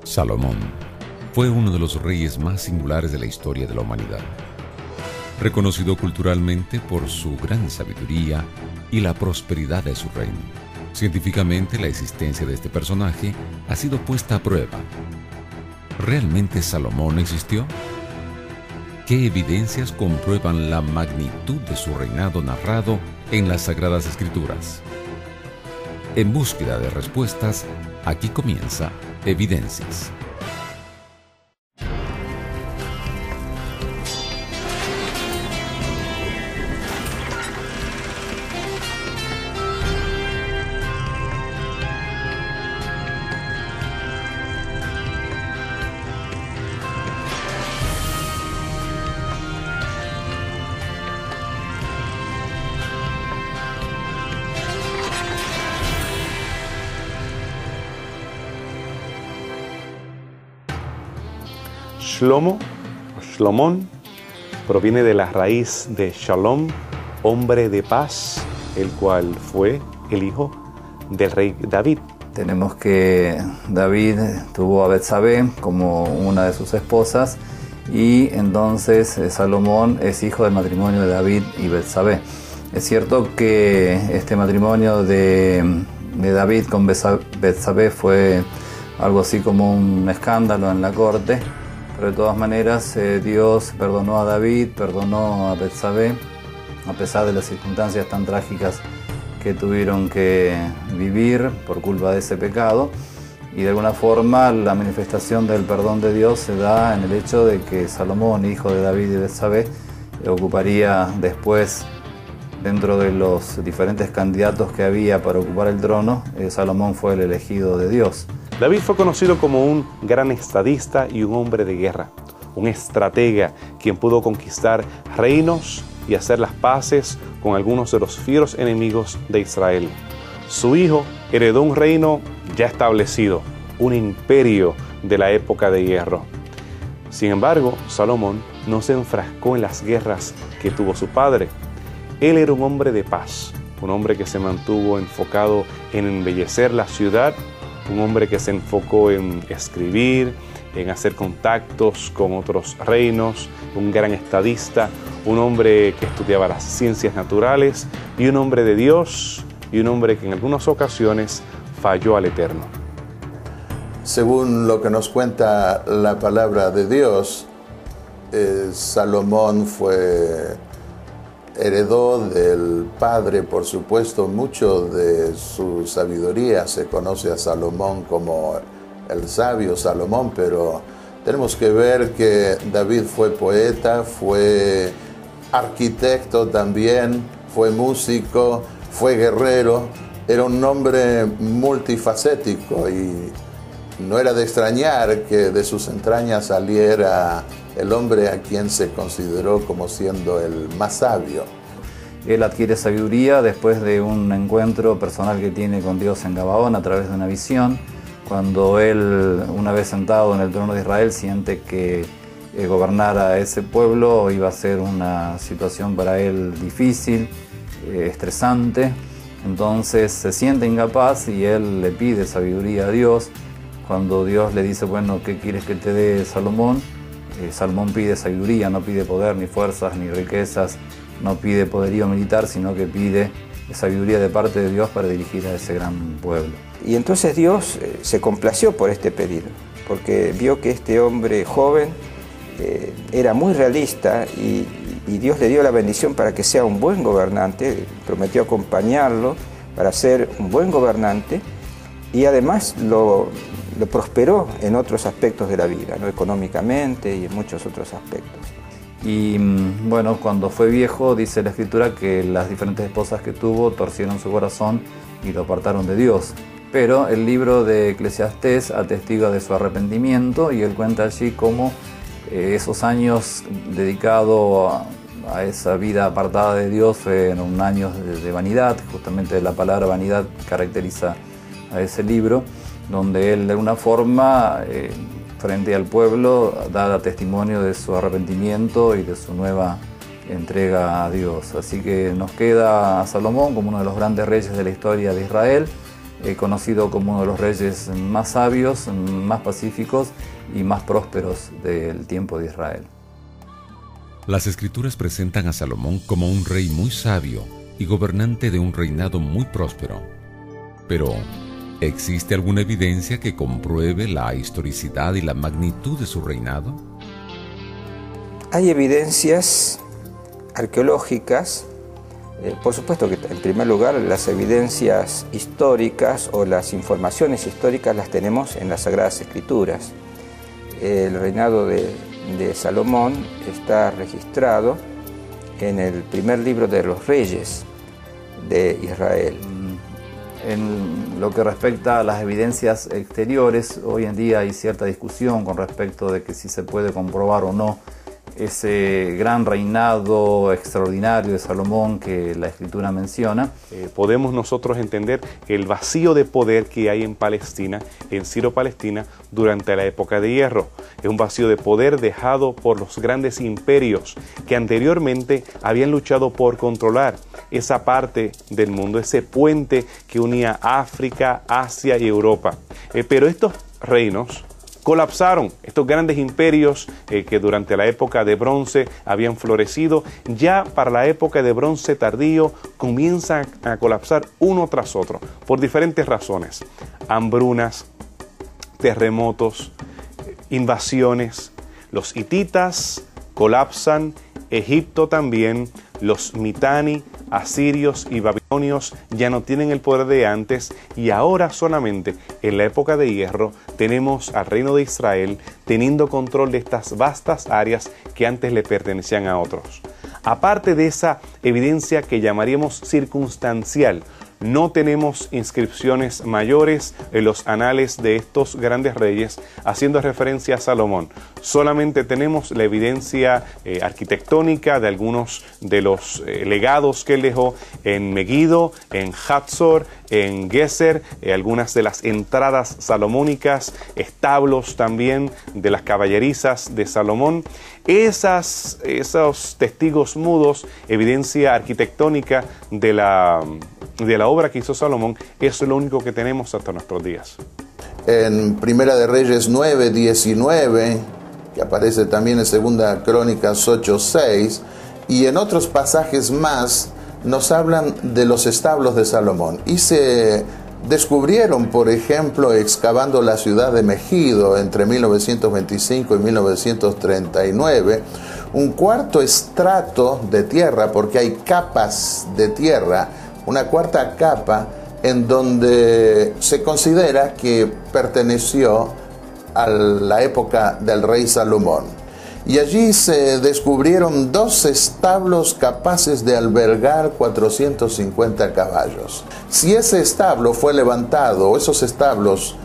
Salomón fue uno de los reyes más singulares de la historia de la humanidad, reconocido culturalmente por su gran sabiduría y la prosperidad de su reino. Científicamente, la existencia de este personaje ha sido puesta a prueba. ¿Realmente Salomón existió? ¿Qué evidencias comprueban la magnitud de su reinado narrado en las Sagradas Escrituras? En búsqueda de respuestas, aquí comienza Evidencias. Shlomo o Shlomón proviene de la raíz de Shalom, hombre de paz, el cual fue el hijo del rey David. Tenemos que David tuvo a Betsabé como una de sus esposas y entonces Salomón es hijo del matrimonio de David y Betsabé. Es cierto que este matrimonio de David con Betsabé fue algo así como un escándalo en la corte, pero de todas maneras Dios perdonó a David, perdonó a Betsabé, a pesar de las circunstancias tan trágicas que tuvieron que vivir por culpa de ese pecado. Y de alguna forma la manifestación del perdón de Dios se da en el hecho de que Salomón, hijo de David y Betsabé, ocuparía después, dentro de los diferentes candidatos que había para ocupar el trono, Salomón fue el elegido de Dios. David fue conocido como un gran estadista y un hombre de guerra, un estratega quien pudo conquistar reinos y hacer las paces con algunos de los fieros enemigos de Israel. Su hijo heredó un reino ya establecido, un imperio de la época de hierro. Sin embargo, Salomón no se enfrascó en las guerras que tuvo su padre. Él era un hombre de paz, un hombre que se mantuvo enfocado en embellecer la ciudad, un hombre que se enfocó en escribir, en hacer contactos con otros reinos, un gran estadista, un hombre que estudiaba las ciencias naturales y un hombre de Dios y un hombre que en algunas ocasiones falló al Eterno. Según lo que nos cuenta la palabra de Dios, Salomón heredó del padre, por supuesto, mucho de su sabiduría. Se conoce a Salomón como el sabio Salomón, pero tenemos que ver que David fue poeta, fue arquitecto también, fue músico, fue guerrero. Era un hombre multifacético y no era de extrañar que de sus entrañas saliera el hombre a quien se consideró como siendo el más sabio. Él adquiere sabiduría después de un encuentro personal que tiene con Dios en Gabaón a través de una visión, cuando él, una vez sentado en el trono de Israel, siente que gobernar a ese pueblo iba a ser una situación para él difícil, estresante. Entonces se siente incapaz y él le pide sabiduría a Dios. Cuando Dios le dice, bueno, ¿qué quieres que te dé Salomón? Salomón pide sabiduría, no pide poder, ni fuerzas, ni riquezas, no pide poderío militar, sino que pide sabiduría de parte de Dios para dirigir a ese gran pueblo. Y entonces Dios se complació por este pedido, porque vio que este hombre joven era muy realista y Dios le dio la bendición para que sea un buen gobernante, prometió acompañarlo para ser un buen gobernante y además lo prosperó en otros aspectos de la vida, ¿no? Económicamente y en muchos otros aspectos. Y bueno, cuando fue viejo, dice la Escritura que las diferentes esposas que tuvo torcieron su corazón y lo apartaron de Dios. Pero el libro de Eclesiastés atestiga de su arrepentimiento y él cuenta allí cómo esos años dedicados a esa vida apartada de Dios fueron años de vanidad. Justamente la palabra vanidad caracteriza a ese libro, donde él de alguna forma frente al pueblo da testimonio de su arrepentimiento y de su nueva entrega a Dios. Así que nos queda a Salomón como uno de los grandes reyes de la historia de Israel, conocido como uno de los reyes más sabios, más pacíficos y más prósperos del tiempo de Israel. Las Escrituras presentan a Salomón como un rey muy sabio y gobernante de un reinado muy próspero. Pero, ¿existe alguna evidencia que compruebe la historicidad y la magnitud de su reinado? Hay evidencias arqueológicas, por supuesto que en primer lugar las evidencias históricas o las informaciones históricas las tenemos en las Sagradas Escrituras. El reinado de Salomón está registrado en el primer libro de los Reyes de Israel. En lo que respecta a las evidencias exteriores, hoy en día hay cierta discusión con respecto de que si se puede comprobar o no ese gran reinado extraordinario de Salomón que la Escritura menciona. Podemos nosotros entender el vacío de poder que hay en Palestina, en Siro-Palestina, durante la época de hierro. Es un vacío de poder dejado por los grandes imperios que anteriormente habían luchado por controlar esa parte del mundo, ese puente que unía África, Asia y Europa. Pero estos reinos colapsaron, estos grandes imperios que durante la época de bronce habían florecido, ya para la época de bronce tardío comienzan a colapsar uno tras otro, por diferentes razones: hambrunas, terremotos, invasiones. Los hititas colapsan, Egipto también, los mitani, asirios y babilonios ya no tienen el poder de antes, y ahora solamente en la época de hierro tenemos al reino de Israel teniendo control de estas vastas áreas que antes le pertenecían a otros. Aparte de esa evidencia que llamaríamos circunstancial, no tenemos inscripciones mayores en los anales de estos grandes reyes haciendo referencia a Salomón. Solamente tenemos la evidencia arquitectónica de algunos de los legados que él dejó en Megiddo, en Hatzor, en Geser, algunas de las entradas salomónicas, establos también de las caballerizas de Salomón. Esos testigos mudos, evidencia arquitectónica de la obra que hizo Salomón, eso es lo único que tenemos hasta nuestros días. En Primera de Reyes 9:19, que aparece también en Segunda Crónicas 8:6, y en otros pasajes más, nos hablan de los establos de Salomón. Y se descubrieron, por ejemplo, excavando la ciudad de Megiddo entre 1925 y 1939, un cuarto estrato de tierra, porque hay capas de tierra, una cuarta capa en donde se considera que perteneció a la época del rey Salomón. Y allí se descubrieron 2 establos capaces de albergar 450 caballos. Si ese establo fue levantado, o esos establos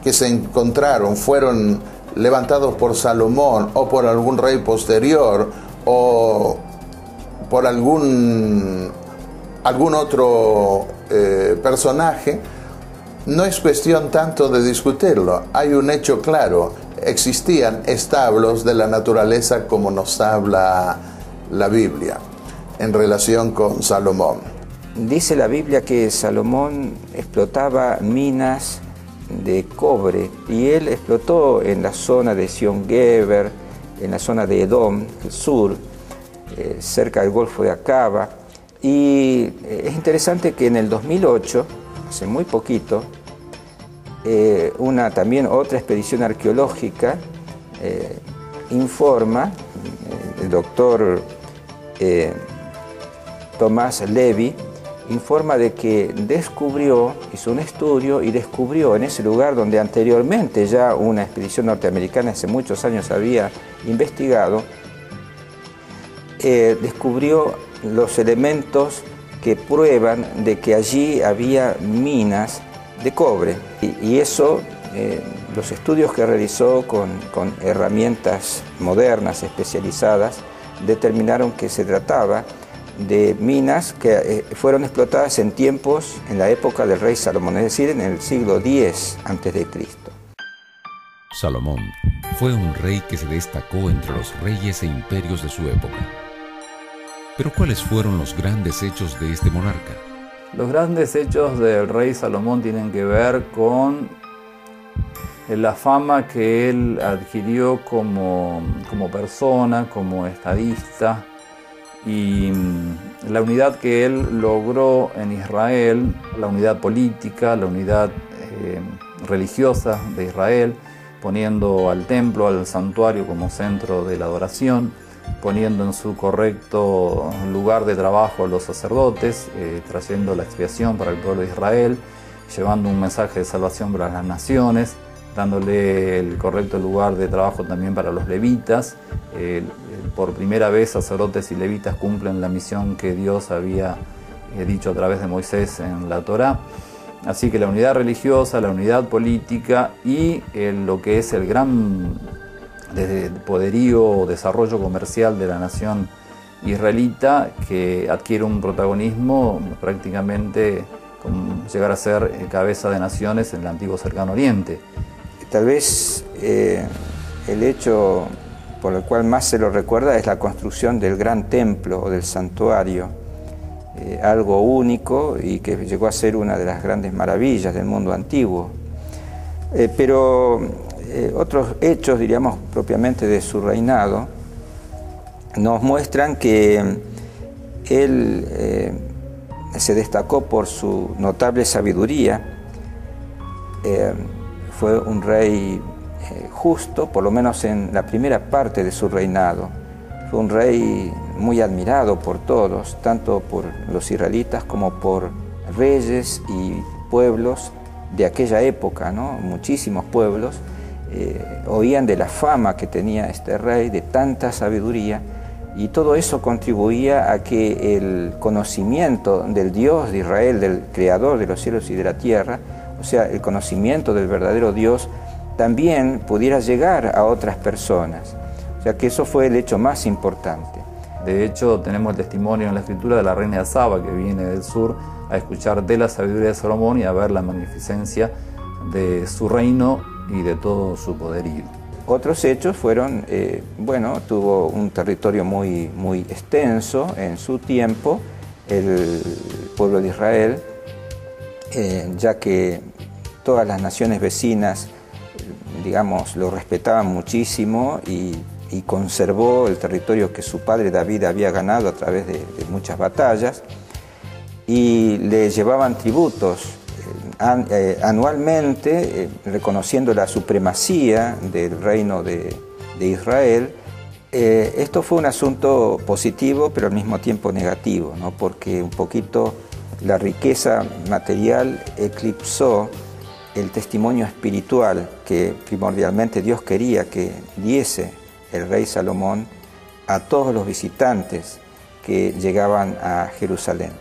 que se encontraron fueron levantados por Salomón o por algún rey posterior o por algún otro personaje, no es cuestión tanto de discutirlo. Hay un hecho claro: existían establos de la naturaleza como nos habla la Biblia en relación con Salomón. Dice la Biblia que Salomón explotaba minas de cobre, y él explotó en la zona de Sion-Geber, en la zona de Edom, el sur, cerca del Golfo de Acaba. Y es interesante que en el 2008, hace muy poquito, también otra expedición arqueológica informa, el doctor Tomás Levy informa de que hizo un estudio y descubrió en ese lugar donde anteriormente ya una expedición norteamericana hace muchos años había investigado, descubrió los elementos que prueban de que allí había minas de cobre. Y eso, los estudios que realizó con herramientas modernas, especializadas, determinaron que se trataba de minas que fueron explotadas en la época del rey Salomón, es decir, en el siglo X a.C. Salomón fue un rey que se destacó entre los reyes e imperios de su época. Pero ¿cuáles fueron los grandes hechos de este monarca? Los grandes hechos del rey Salomón tienen que ver con la fama que él adquirió como persona, como estadista, y la unidad que él logró en Israel, la unidad política, la unidad religiosa de Israel, poniendo al templo, al santuario como centro de la adoración, poniendo en su correcto lugar de trabajo a los sacerdotes, trayendo la expiación para el pueblo de Israel, llevando un mensaje de salvación para las naciones, dándole el correcto lugar de trabajo también para los levitas. Por primera vez sacerdotes y levitas cumplen la misión que Dios había dicho a través de Moisés en la Torá. Así que la unidad religiosa, la unidad política y lo que es el gran poderío o desarrollo comercial de la nación israelita, que adquiere un protagonismo prácticamente como llegar a ser cabeza de naciones en el antiguo cercano oriente. Tal vez el hecho por el cual más se lo recuerda es la construcción del gran templo o del santuario, algo único y que llegó a ser una de las grandes maravillas del mundo antiguo. Pero otros hechos, diríamos, propiamente de su reinado, nos muestran que él se destacó por su notable sabiduría. Fue un rey justo, por lo menos en la primera parte de su reinado. Fue un rey muy admirado por todos, tanto por los israelitas como por reyes y pueblos de aquella época, ¿no? Muchísimos pueblos oían de la fama que tenía este rey, de tanta sabiduría, y todo eso contribuía a que el conocimiento del Dios de Israel, del Creador de los cielos y de la tierra, o sea, el conocimiento del verdadero Dios, también pudiera llegar a otras personas. O sea que eso fue el hecho más importante. De hecho, tenemos el testimonio en la escritura de la reina de Saba, que viene del sur a escuchar de la sabiduría de Salomón y a ver la magnificencia de su reino y de todo su poderío. Otros hechos fueron, tuvo un territorio muy extenso en su tiempo, el pueblo de Israel, ya que todas las naciones vecinas, digamos, lo respetaban muchísimo y conservó el territorio que su padre David había ganado a través de muchas batallas, y le llevaban tributos anualmente, reconociendo la supremacía del reino de Israel. Esto fue un asunto positivo, pero al mismo tiempo negativo, ¿no? Porque un poquito la riqueza material eclipsó el testimonio espiritual que primordialmente Dios quería que diese el rey Salomón a todos los visitantes que llegaban a Jerusalén.